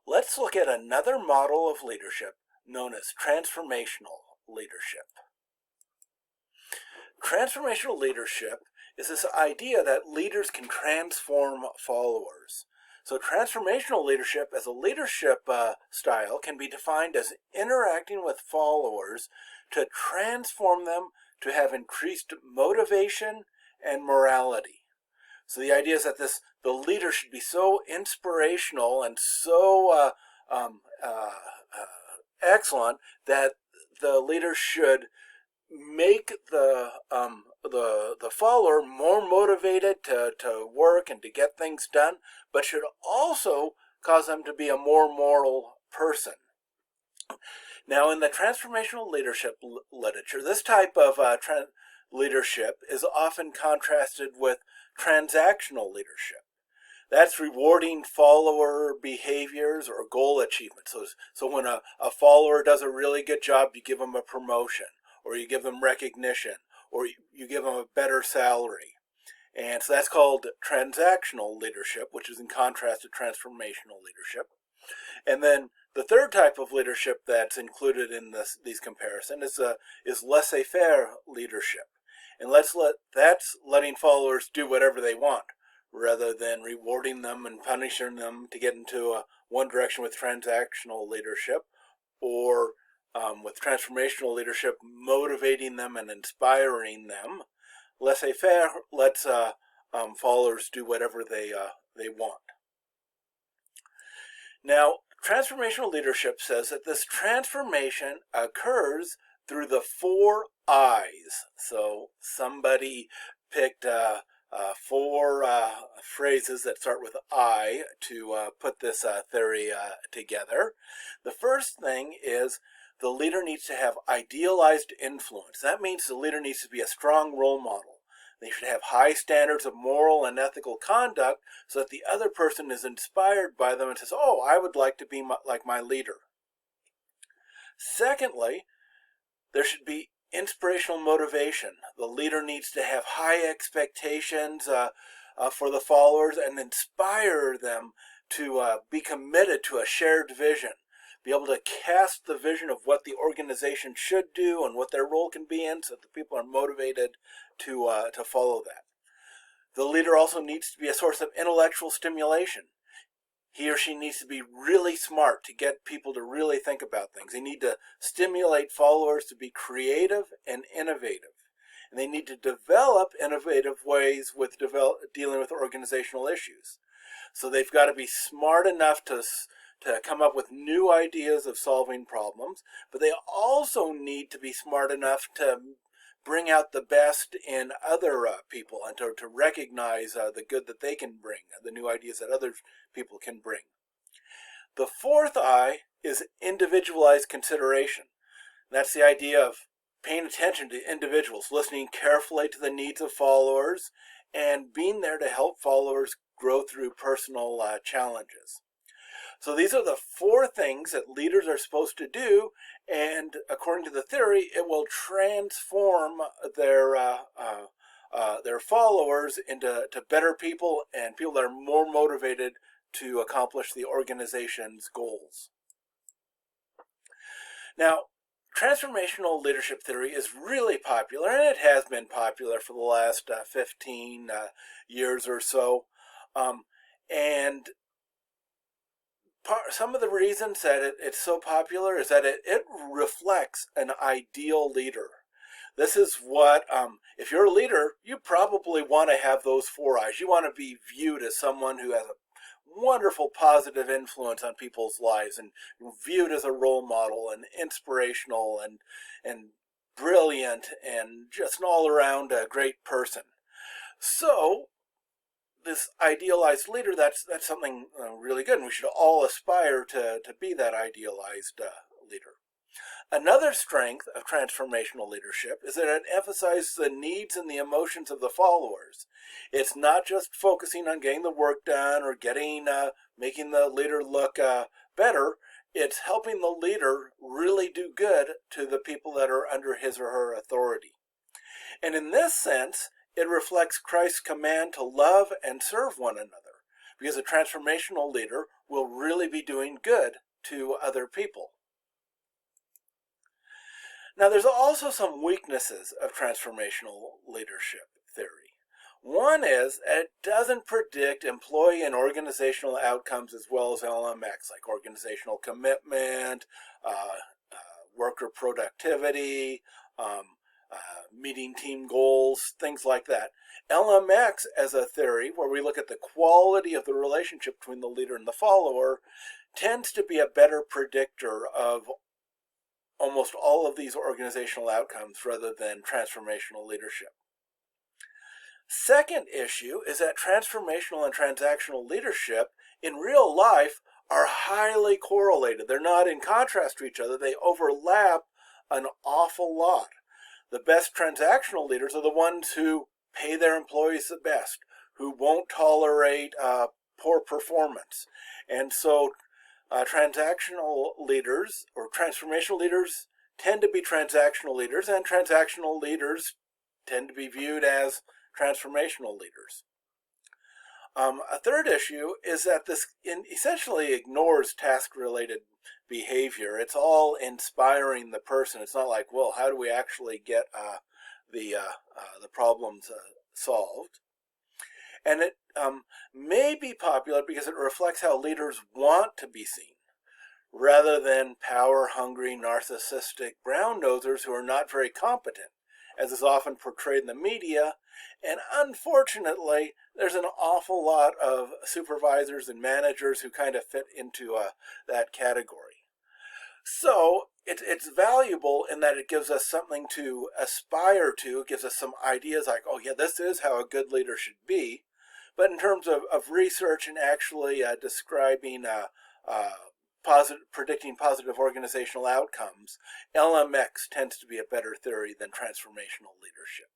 Let's look at another model of leadership known as transformational leadership. Transformational leadership is this idea that leaders can transform followers. So transformational leadership as a leadership style can be defined as interacting with followers to transform them to have increased motivation and morality. So the idea is that the leader should be so inspirational and so excellent that the leader should make the follower more motivated to work and to get things done, but should also cause them to be a more moral person. Now, in the transformational leadership literature, this type of leadership is often contrasted with transactional leadership. That's rewarding follower behaviors or goal achievement. So when a follower does a really good job, you give them a promotion, or you give them recognition, or you give them a better salary. And so that's called transactional leadership, which is in contrast to transformational leadership. And then the third type of leadership that's included in these comparisons is laissez-faire leadership. And that's letting followers do whatever they want, rather than rewarding them and punishing them to get into one direction with transactional leadership, or with transformational leadership, motivating them and inspiring them. Laissez-faire lets followers do whatever they want. Now, transformational leadership says that this transformation occurs through the 4 I's. So somebody picked 4 phrases that start with I to put this theory together. The first thing is the leader needs to have idealized influence. That means the leader needs to be a strong role model. They should have high standards of moral and ethical conduct so that the other person is inspired by them and says, oh, I would like to be like my leader. Secondly, there should be inspirational motivation. The leader needs to have high expectations for the followers and inspire them to be committed to a shared vision, be able to cast the vision of what the organization should do and what their role can be in, so that the people are motivated to follow that. The leader also needs to be a source of intellectual stimulation. He or she needs to be really smart to get people to really think about things. They need to stimulate followers to be creative and innovative. And they need to develop innovative ways with dealing with organizational issues. So they've got to be smart enough to come up with new ideas of solving problems, but they also need to be smart enough to bring out the best in other people and to recognize the good that they can bring, the new ideas that other people can bring. The fourth I is individualized consideration. That's the idea of paying attention to individuals, listening carefully to the needs of followers, and being there to help followers grow through personal challenges. So these are the 4 things that leaders are supposed to do, and according to the theory, it will transform their followers into better people and people that are more motivated to accomplish the organization's goals. Now, transformational leadership theory is really popular, and it has been popular for the last 15 years or so. And some of the reasons that it's so popular is that it reflects an ideal leader. This is what, if you're a leader, you probably want to have those 4 I's. You want to be viewed as someone who has a wonderful positive influence on people's lives and viewed as a role model and inspirational and brilliant and just an all-around great person. So this idealized leader, that's something really good, and we should all aspire to be that idealized leader. Another strength of transformational leadership is that it emphasizes the needs and the emotions of the followers. It's not just focusing on getting the work done or making the leader look better. It's helping the leader really do good to the people that are under his or her authority. And in this sense, it reflects Christ's command to love and serve one another, because a transformational leader will really be doing good to other people. Now, there's also some weaknesses of transformational leadership theory. One is it doesn't predict employee and organizational outcomes as well as LMX, like organizational commitment, worker productivity, meeting team goals, things like that. LMX as a theory, where we look at the quality of the relationship between the leader and the follower, tends to be a better predictor of almost all of these organizational outcomes rather than transformational leadership. Second issue is that transformational and transactional leadership in real life are highly correlated. They're not in contrast to each other. They overlap an awful lot. The best transactional leaders are the ones who pay their employees the best, who won't tolerate poor performance. And so transactional leaders or transformational leaders tend to be transactional leaders, and transactional leaders tend to be viewed as transformational leaders. A third issue is that this essentially ignores task-related behavior. It's all inspiring the person. It's not like, well, how do we actually get the problems solved? And it may be popular because it reflects how leaders want to be seen, rather than power-hungry, narcissistic brown-nosers who are not very competent, as is often portrayed in the media. And unfortunately, there's an awful lot of supervisors and managers who kind of fit into that category. So it's valuable in that it gives us something to aspire to. It gives us some ideas like, oh yeah, this is how a good leader should be. But in terms of research and actually describing predicting positive organizational outcomes, LMX tends to be a better theory than transformational leadership.